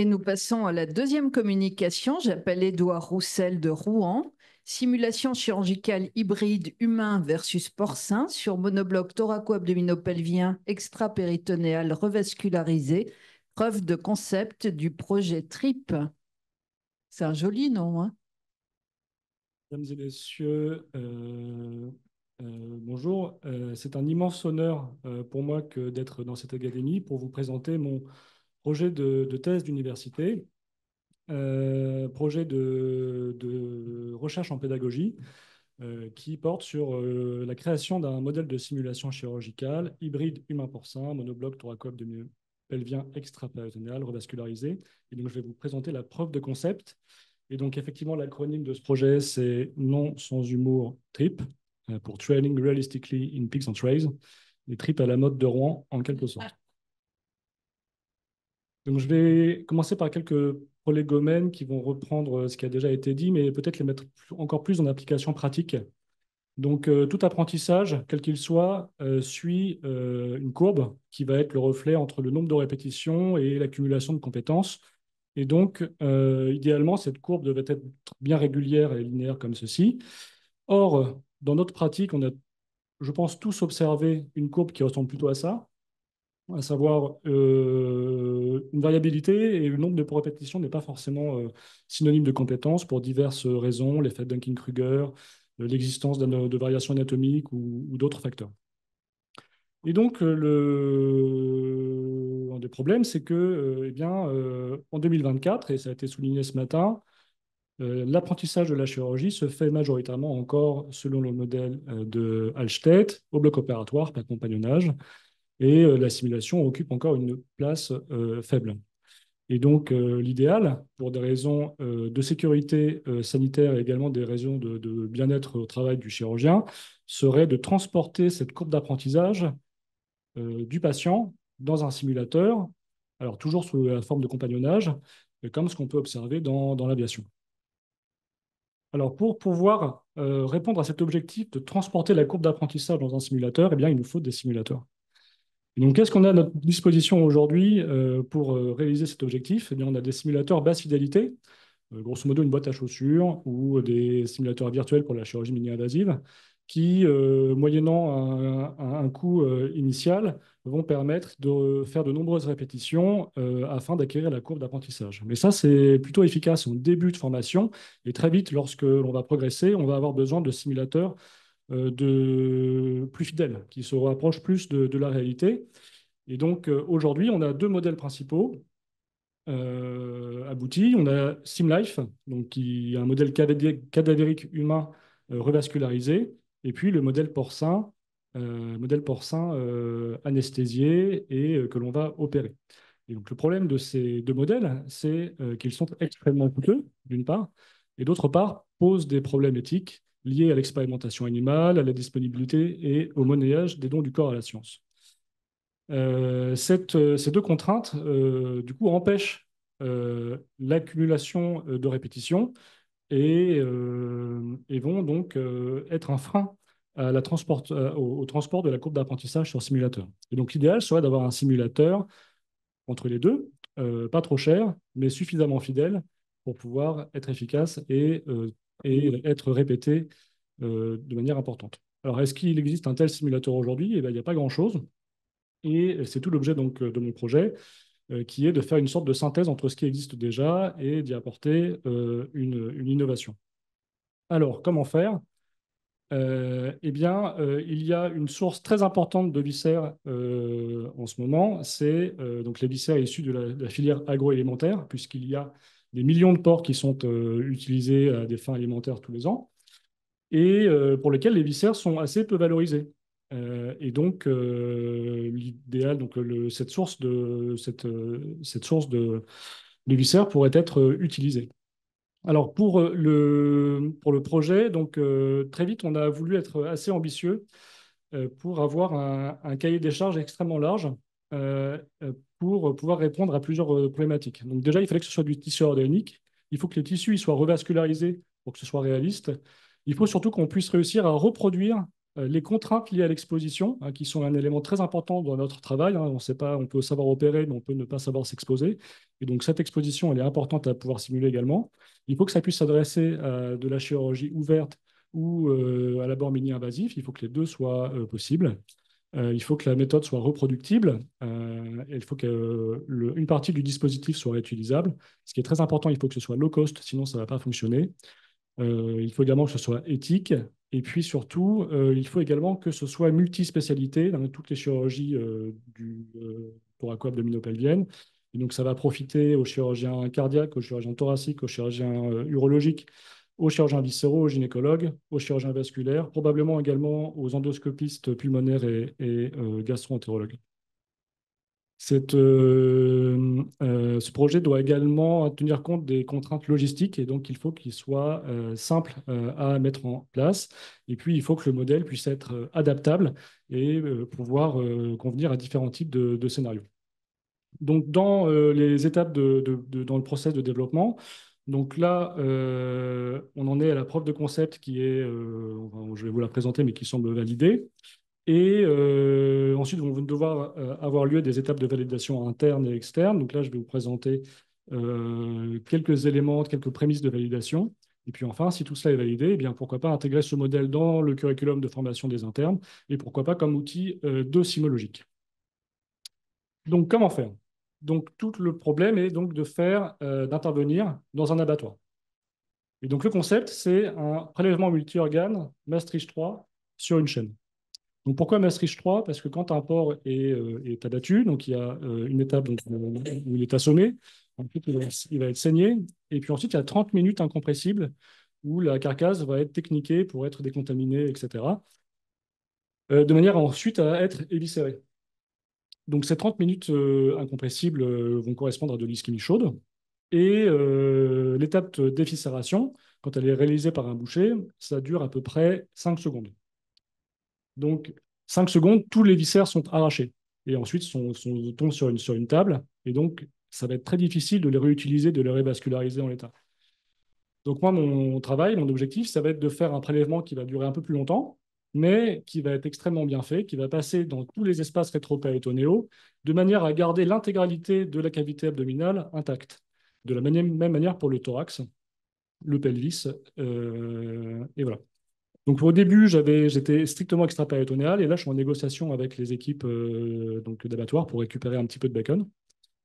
Et nous passons à la deuxième communication. J'appelle Édouard Roussel de Rouen. Simulation chirurgicale hybride humain versus porcin sur monobloc thoraco-abdominopelvien extra-péritonéal revascularisé. Preuve de concept du projet TRIP. C'est un joli nom, hein? Mesdames et messieurs, bonjour. C'est un immense honneur pour moi que d'être dans cette académie pour vous présenter mon projet de thèse d'université, projet de recherche en pédagogie qui porte sur la création d'un modèle de simulation chirurgicale hybride humain-porcin, monobloc thoraco-abdominopelvien extra-péritonéal revascularisé. Et donc, je vais vous présenter la preuve de concept. Et donc, effectivement, l'acronyme de ce projet, c'est non sans humour TRIP, pour Training Realistically in Pigs and Trays, les tripes à la mode de Rouen, en quelque sorte. Donc, je vais commencer par quelques prolégomènes qui vont reprendre ce qui a déjà été dit, mais peut-être les mettre encore plus en application pratique. Donc, tout apprentissage, quel qu'il soit, suit une courbe qui va être le reflet entre le nombre de répétitions et l'accumulation de compétences. Et donc, idéalement, cette courbe devait être bien régulière et linéaire comme ceci. Or, dans notre pratique, on a, je pense, tous observé une courbe qui ressemble plutôt à savoir une variabilité et le nombre de répétitions n'est pas forcément synonyme de compétence pour diverses raisons, l'effet Dunning-Kruger, l'existence de variations anatomiques ou d'autres facteurs. Et donc, un des problèmes, c'est que, eh bien, en 2024, et ça a été souligné ce matin, l'apprentissage de la chirurgie se fait majoritairement encore selon le modèle de Hallstedt, au bloc opératoire par compagnonnage, et la simulation occupe encore une place faible. Et donc, l'idéal, pour des raisons de sécurité sanitaire et également des raisons de bien-être au travail du chirurgien, serait de transporter cette courbe d'apprentissage du patient dans un simulateur, alors toujours sous la forme de compagnonnage, comme ce qu'on peut observer dans l'aviation. Alors, pour pouvoir répondre à cet objectif de transporter la courbe d'apprentissage dans un simulateur, eh bien, il nous faut des simulateurs. Et donc, qu'est-ce qu'on a à notre disposition aujourd'hui pour réaliser cet objectif? Eh bien, on a des simulateurs basse fidélité, grosso modo une boîte à chaussures ou des simulateurs virtuels pour la chirurgie mini-invasive, qui, moyennant un coût initial, vont permettre de faire de nombreuses répétitions afin d'acquérir la courbe d'apprentissage. Mais ça, c'est plutôt efficace en début de formation. Et très vite, lorsque l'on va progresser, on va avoir besoin de simulateurs plus fidèles, qui se rapprochent plus de la réalité. Et donc, aujourd'hui, on a deux modèles principaux abouti. On a SimLife, donc qui est un modèle cadavérique humain revascularisé, et puis le modèle porcin anesthésié et que l'on va opérer. Et donc le problème de ces deux modèles, c'est qu'ils sont extrêmement coûteux, d'une part, et d'autre part, posent des problèmes éthiques liés à l'expérimentation animale, à la disponibilité et au monnayage des dons du corps à la science. Ces deux contraintes, du coup, empêchent l'accumulation de répétitions et vont donc être un frein à au transport de la courbe d'apprentissage sur simulateur. Et donc, l'idéal serait d'avoir un simulateur entre les deux, pas trop cher, mais suffisamment fidèle pour pouvoir être efficace et être répété de manière importante. Alors, est-ce qu'il existe un tel simulateur aujourd'hui? Eh bien, il n'y a pas grand-chose. Et c'est tout l'objet donc de mon projet, qui est de faire une sorte de synthèse entre ce qui existe déjà et d'y apporter une innovation. Alors, comment faire? Eh bien, il y a une source très importante de viscères en ce moment, c'est donc les viscères issus de la filière agroalimentaire, puisqu'il y a des millions de porcs qui sont utilisés à des fins alimentaires tous les ans et pour lesquels les viscères sont assez peu valorisés. Et donc, l'idéal, donc cette source de viscères pourrait être utilisée. Alors, pour le projet, donc, très vite, on a voulu être assez ambitieux pour avoir un cahier des charges extrêmement large pour pouvoir répondre à plusieurs problématiques. Donc, déjà, il fallait que ce soit du tissu organique. Il faut que les tissus ils soient revascularisés pour que ce soit réaliste. Il faut surtout qu'on puisse réussir à reproduire les contraintes liées à l'exposition, hein, qui sont un élément très important dans notre travail. Hein. On sait pas, on peut savoir opérer, mais on peut ne pas savoir s'exposer. Et donc, cette exposition, elle est importante à pouvoir simuler également. Il faut que ça puisse s'adresser à de la chirurgie ouverte ou à l'abord mini-invasif. Il faut que les deux soient possibles. Il faut que la méthode soit reproductible. Et il faut qu'une partie du dispositif soit réutilisable. Ce qui est très important, il faut que ce soit low cost, sinon ça ne va pas fonctionner. Il faut également que ce soit éthique. Et puis surtout, il faut également que ce soit multispécialité dans toutes les chirurgies du thoraco-abdominopelvienne. Et donc, ça va profiter aux chirurgiens cardiaques, aux chirurgiens thoraciques, aux chirurgiens urologiques, aux chirurgiens viscéraux, aux gynécologues, aux chirurgiens vasculaires, probablement également aux endoscopistes pulmonaires et gastro-entérologues. Ce projet doit également tenir compte des contraintes logistiques et donc il faut qu'il soit simple à mettre en place. Et puis il faut que le modèle puisse être adaptable et pouvoir convenir à différents types de scénarios. Donc dans les étapes dans le process de développement, donc là on en est à la preuve de concept qui est, je vais vous la présenter, mais qui semble validée. Et ensuite, vont devoir avoir lieu des étapes de validation interne et externe. Donc là, je vais vous présenter quelques éléments, quelques prémices de validation. Et puis enfin, si tout cela est validé, eh bien, pourquoi pas intégrer ce modèle dans le curriculum de formation des internes et pourquoi pas comme outil d'ossimologique. Donc, comment faire? Donc, tout le problème est donc d'intervenir dans un abattoir. Et donc, le concept, c'est un prélèvement multi-organes Maastricht 3 sur une chaîne. Donc pourquoi Maastricht 3? Parce que quand un porc est abattu, donc il y a une étape donc, où il est assommé, ensuite il va être saigné, et puis ensuite il y a 30 minutes incompressibles où la carcasse va être techniquée pour être décontaminée, etc., de manière ensuite à être éviscérée. Donc ces 30 minutes incompressibles vont correspondre à de l'ischémie chaude, et l'étape d'éviscération, quand elle est réalisée par un boucher, ça dure à peu près 5 secondes. Donc, 5 secondes, tous les viscères sont arrachés. Et ensuite, tombent sur une table. Et donc, ça va être très difficile de les réutiliser, de les révasculariser en l'état. Donc, moi, mon travail, mon objectif, ça va être de faire un prélèvement qui va durer un peu plus longtemps, mais qui va être extrêmement bien fait, qui va passer dans tous les espaces rétro-péritonéaux, de manière à garder l'intégralité de la cavité abdominale intacte. De la même manière pour le thorax, le pelvis, et voilà. Donc au début, j'étais strictement extra-péritonéal et là, je suis en négociation avec les équipes d'abattoirs pour récupérer un petit peu de bacon,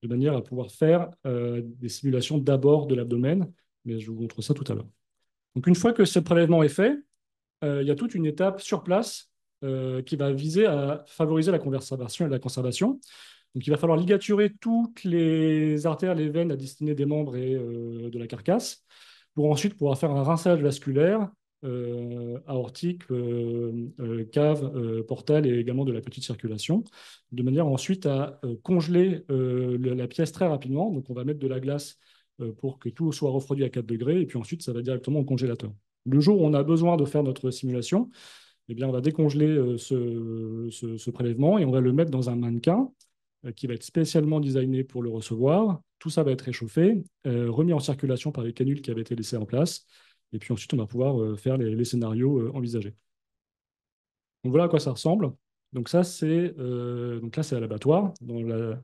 de manière à pouvoir faire des simulations d'abord de l'abdomen, mais je vous montre ça tout à l'heure. Donc une fois que ce prélèvement est fait, il y a toute une étape sur place qui va viser à favoriser la conservation et la conservation. Donc il va falloir ligaturer toutes les artères, les veines à destinée des membres et de la carcasse, pour ensuite pouvoir faire un rinçage vasculaire aortique, cave, portal et également de la petite circulation, de manière ensuite à congeler la pièce très rapidement. Donc on va mettre de la glace pour que tout soit refroidi à 4 degrés et puis ensuite ça va directement au congélateur. Le jour où on a besoin de faire notre simulation, eh bien, on va décongeler ce prélèvement et on va le mettre dans un mannequin qui va être spécialement designé pour le recevoir. Tout ça va être réchauffé, remis en circulation par les canules qui avaient été laissées en place. Et puis ensuite, on va pouvoir faire les scénarios envisagés. Donc voilà à quoi ça ressemble. Donc donc là, c'est à l'abattoir, dans la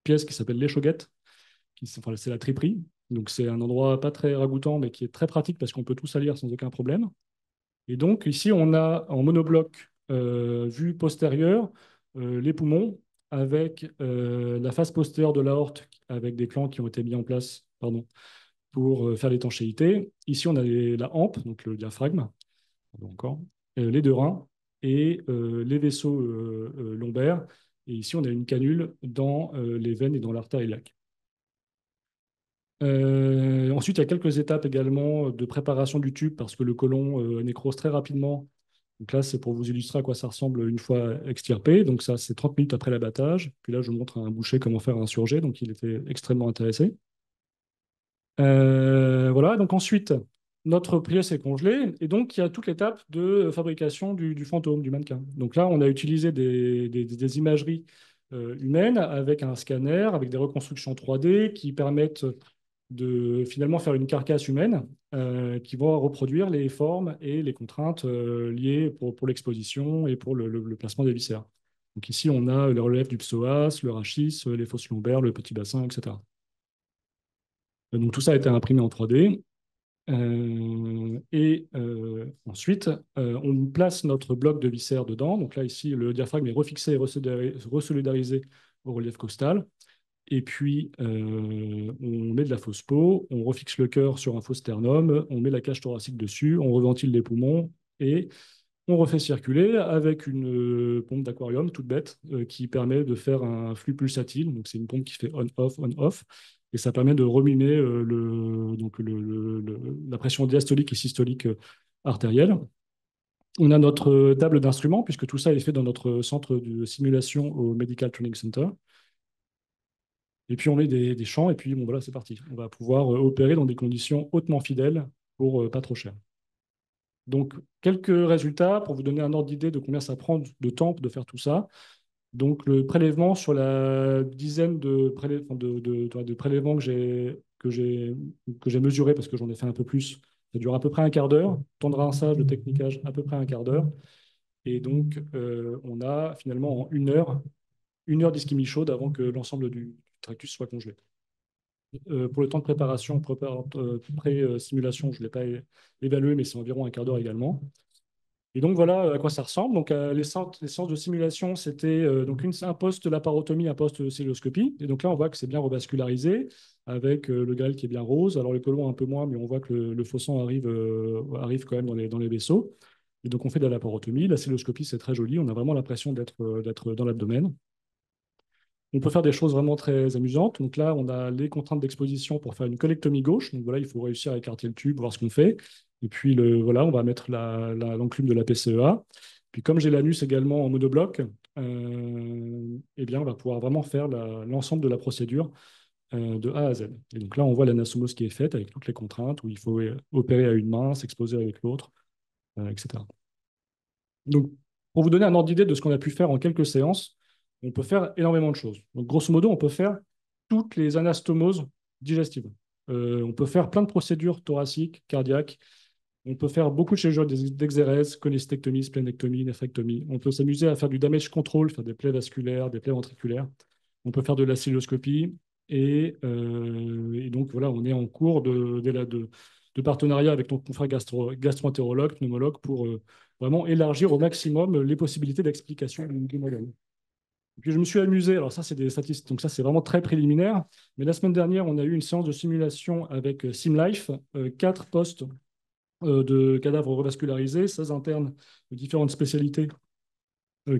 pièce qui s'appelle l'échauguette, enfin, c'est la triperie. Donc c'est un endroit pas très ragoûtant, mais qui est très pratique parce qu'on peut tout salir sans aucun problème. Et donc ici, on a en monobloc vue postérieure les poumons avec la face postérieure de l'aorte avec des clans qui ont été mis en place pardon, pour faire l'étanchéité. Ici, on a la hampe, donc le diaphragme, pardon encore, les deux reins et les vaisseaux lombaires. Et ici, on a une canule dans les veines et dans l'artère iliaque. Ensuite, il y a quelques étapes également de préparation du tube parce que le côlon nécrose très rapidement. Donc là, c'est pour vous illustrer à quoi ça ressemble une fois extirpé. Donc ça, c'est 30 minutes après l'abattage. Puis là, je vous montre à un boucher comment faire un surjet. Donc il était extrêmement intéressé. Voilà, donc ensuite, notre pièce est congelée. Et donc, il y a toute l'étape de fabrication du fantôme, du mannequin. Donc là, on a utilisé des imageries humaines avec un scanner, avec des reconstructions 3D qui permettent de finalement faire une carcasse humaine qui va reproduire les formes et les contraintes liées pour l'exposition et pour le placement des viscères. Donc ici, on a le relief du psoas, le rachis, les fosses lombaires, le petit bassin, etc. Donc tout ça a été imprimé en 3D. Ensuite, on place notre bloc de viscères dedans. Donc là, ici, le diaphragme est refixé et resolidarisé au relief costal. Et puis, on met de la fausse peau, on refixe le cœur sur un faux sternum, on met la cage thoracique dessus, on reventile les poumons et on refait circuler avec une pompe d'aquarium toute bête qui permet de faire un flux pulsatile. Donc, c'est une pompe qui fait on-off, on-off. Et ça permet de remimer la pression diastolique et systolique artérielle. On a notre table d'instruments, puisque tout ça est fait dans notre centre de simulation au Medical Training Center. Et puis on met des champs, et puis bon, voilà, c'est parti. On va pouvoir opérer dans des conditions hautement fidèles pour pas trop cher. Donc, quelques résultats pour vous donner un ordre d'idée de combien ça prend de temps de faire tout ça. Donc, le prélèvement sur la dizaine de prélèvements que j'ai mesurés, parce que j'en ai fait un peu plus, ça dure à peu près un quart d'heure. Temps de rinçage, de technicage, à peu près un quart d'heure. Et donc, on a finalement en une heure d'ischémie chaude avant que l'ensemble du tractus soit congelé. Pour le temps de préparation, pré-simulation, je ne l'ai pas évalué, mais c'est environ un quart d'heure également. Et donc voilà à quoi ça ressemble. Donc les séances de simulation, c'était donc un poste laparotomie, un poste celluloscopie. Et donc là, on voit que c'est bien revascularisé avec le grêle qui est bien rose. Alors les côlons un peu moins, mais on voit que le faux sang arrive quand même dans les vaisseaux. Et donc on fait de la laparotomie. La celluloscopie, c'est très joli. On a vraiment l'impression d'être dans l'abdomen. On peut faire des choses vraiment très amusantes. Donc là, on a les contraintes d'exposition pour faire une colectomie gauche. Donc voilà, il faut réussir à écarter le tube, voir ce qu'on fait. Et puis voilà, on va mettre l'enclume de la PCEA. Puis comme j'ai l'anus également en monobloc, eh bien, on va pouvoir vraiment faire l'ensemble de la procédure de A à Z. Et donc là, on voit l'anastomose qui est faite avec toutes les contraintes où il faut opérer à une main, s'exposer avec l'autre, etc. Donc, pour vous donner un ordre d'idée de ce qu'on a pu faire en quelques séances, on peut faire énormément de choses. Donc, grosso modo, on peut faire toutes les anastomoses digestives. On peut faire plein de procédures thoraciques, cardiaques. On peut faire beaucoup de chirurgies d'exérèse, cholecystectomie, splénectomie, néphrectomie. On peut s'amuser à faire du damage control, faire des plaies vasculaires, des plaies ventriculaires. On peut faire de la cystoscopie. Et donc, voilà, on est en cours de partenariat avec ton confrère gastro-entérologue, pneumologue, pour vraiment élargir au maximum les possibilités d'explication du modèle. Et puis je me suis amusé, alors ça c'est des statistiques, donc ça c'est vraiment très préliminaire, mais la semaine dernière on a eu une séance de simulation avec SimLife, 4 postes de cadavres revascularisés, 16 internes de différentes spécialités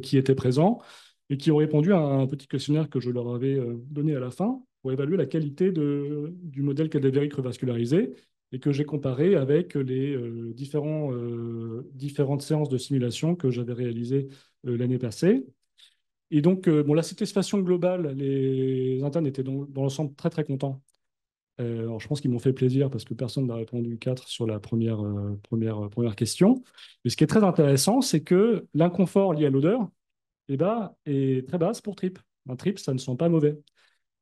qui étaient présents et qui ont répondu à un petit questionnaire que je leur avais donné à la fin pour évaluer la qualité du modèle cadavérique revascularisé et que j'ai comparé avec les différentes séances de simulation que j'avais réalisées l'année passée. Et donc, bon, la satisfaction globale, les internes étaient dans l'ensemble très très contents. Alors, je pense qu'ils m'ont fait plaisir parce que personne n'a répondu 4 sur la première question. Mais ce qui est très intéressant, c'est que l'inconfort lié à l'odeur eh ben, est très basse pour Trip. Un Trip, ça ne sent pas mauvais.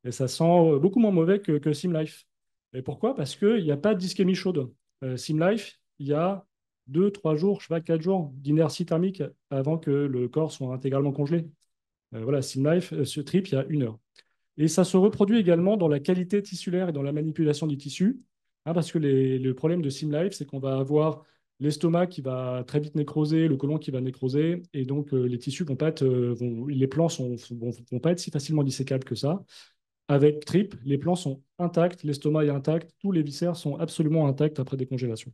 Et ça sent beaucoup moins mauvais que SimLife. Et pourquoi? Parce qu'il n'y a pas d'ischémie chaude. SimLife, il y a 2, 3 jours, je sais pas, 4 jours d'inertie thermique avant que le corps soit intégralement congelé. Voilà, SimLife, ce Trip, il y a 1 heure. Et ça se reproduit également dans la qualité tissulaire et dans la manipulation du tissu, hein, parce que le problème de SimLife, c'est qu'on va avoir l'estomac qui va très vite nécroser, le côlon qui va nécroser, et donc les tissus vont pas être, les plans vont pas être si facilement dissécables que ça. Avec Trip, les plans sont intacts, l'estomac est intact, tous les viscères sont absolument intacts après décongélation.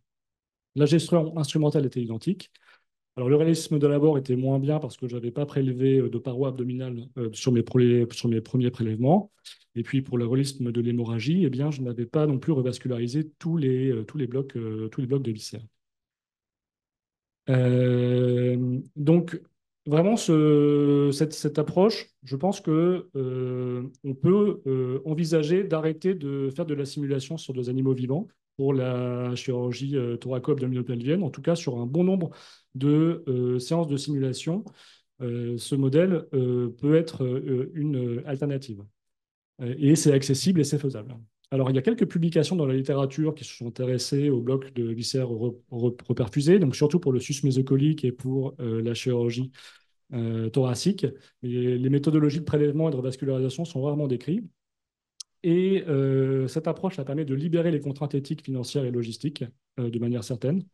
La gestion instrumentale était identique. Alors, le réalisme de l'abord était moins bien parce que je n'avais pas prélevé de paroi abdominale sur mes premiers prélèvements. Et puis, pour le réalisme de l'hémorragie, eh bien, je n'avais pas non plus revascularisé tous les blocs de viscères. Donc, vraiment, cette approche, je pense que on peut envisager d'arrêter de faire de la simulation sur des animaux vivants pour la chirurgie thoraco-abdominopelvienne, en tout cas sur un bon nombre de séances de simulation. Ce modèle peut être une alternative. Et c'est accessible et c'est faisable. Alors, il y a quelques publications dans la littérature qui se sont intéressées au bloc de viscères reperfusés, donc surtout pour le sus mésocolique et pour la chirurgie thoracique. Mais les méthodologies de prélèvement et de revascularisation sont rarement décrites. Et cette approche, ça permet de libérer les contraintes éthiques, financières et logistiques de manière certaine.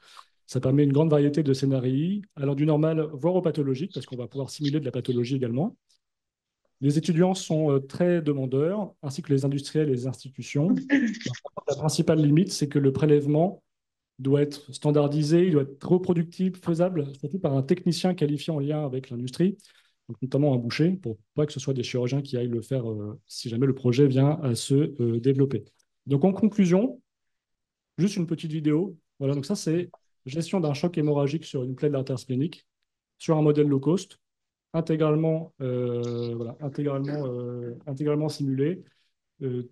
Ça permet une grande variété de scénarii, allant du normal voire au pathologique, parce qu'on va pouvoir simuler de la pathologie également. Les étudiants sont très demandeurs, ainsi que les industriels et les institutions. La principale limite, c'est que le prélèvement doit être standardisé, il doit être reproductible, faisable, surtout par un technicien qualifié en lien avec l'industrie, donc notamment un boucher, pour pas que ce soit des chirurgiens qui aillent le faire si jamais le projet vient à se développer. Donc en conclusion, juste une petite vidéo. Voilà, donc ça c'est gestion d'un choc hémorragique sur une plaie de l'artère splénique, sur un modèle low cost, intégralement simulé,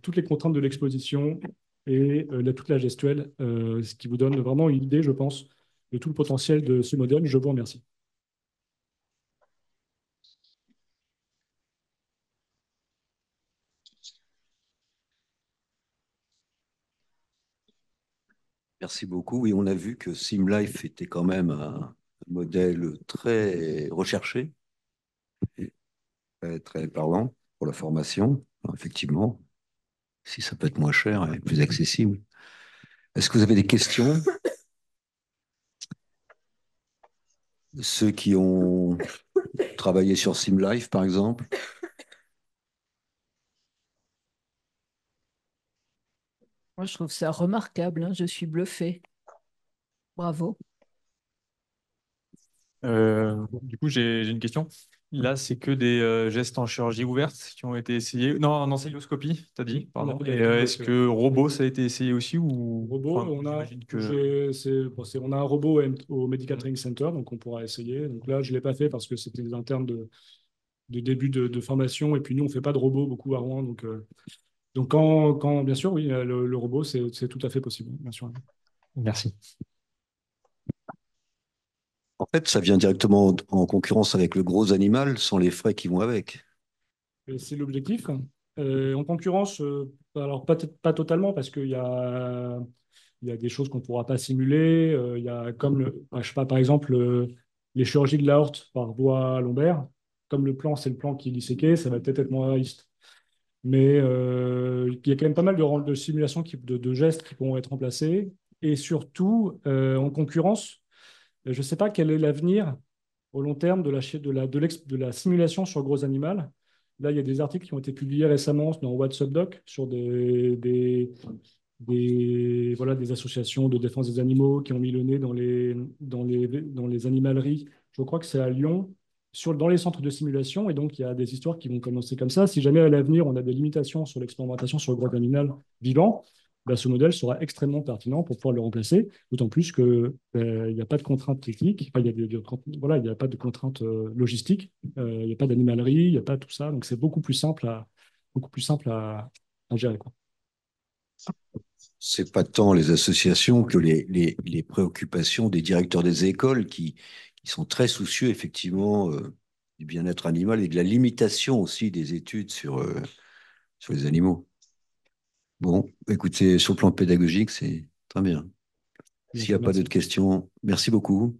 toutes les contraintes de l'exposition et toute la gestuelle, ce qui vous donne vraiment une idée, je pense, de tout le potentiel de ce modèle. Je vous remercie. Merci beaucoup. Oui, on a vu que SimLife était quand même un modèle très recherché et très parlant pour la formation. Alors, effectivement, si ça peut être moins cher et plus accessible. Est-ce que vous avez des questions? Ceux qui ont travaillé sur SimLife, par exemple? Moi, je trouve ça remarquable, hein. Je suis bluffée. Bravo. Du coup, j'ai une question. Là, c'est que des gestes en chirurgie ouverte qui ont été essayés. Non, en celluloscopie, t'as dit, pardon. Non, Et est-ce que robot, ça a été essayé aussi ou Robot, enfin, j'imagine que. on a un robot au Medical Training Center, donc on pourra essayer. Donc là, je ne l'ai pas fait parce que c'était des internes de début de formation. Et puis nous, on ne fait pas de robot beaucoup à Rouen. Donc bien sûr, oui, le robot, c'est tout à fait possible, bien sûr. Merci. En fait, ça vient directement en concurrence avec le gros animal sans les frais qui vont avec. Et c'est l'objectif. En concurrence, alors pas totalement, parce il y a des choses qu'on ne pourra pas simuler. Il y a comme, je sais pas, par exemple, les chirurgies de l'aorte par voie lombaire. Comme le plan, c'est le plan qui est disséqué, ça va peut-être être moins réaliste. Mais il y a quand même pas mal de simulations, de gestes qui pourront être remplacés. Et surtout, en concurrence, je ne sais pas quel est l'avenir au long terme de la simulation sur gros animal. Là, il y a des articles qui ont été publiés récemment dans WhatsApp Doc sur voilà, des associations de défense des animaux qui ont mis le nez dans les animaleries. Je crois que c'est à Lyon, dans les centres de simulation. Et donc, il y a des histoires qui vont commencer comme ça. Si jamais à l'avenir, on a des limitations sur l'expérimentation sur le gros animal vivant, ben, ce modèle sera extrêmement pertinent pour pouvoir le remplacer, d'autant plus qu'il n'y a pas de contraintes techniques, enfin, voilà, il n'y a pas de contraintes logistiques, il n'y a pas d'animalerie, il n'y a pas tout ça, donc c'est beaucoup plus simple à gérer, quoi. C'est pas tant les associations que les préoccupations des directeurs des écoles qui sont très soucieux, effectivement, du bien-être animal et de la limitation aussi des études sur les animaux. Bon, écoutez, sur le plan pédagogique, c'est très bien. Bien, S'il je n'y vous a pas remercie. d'autres questions, merci beaucoup.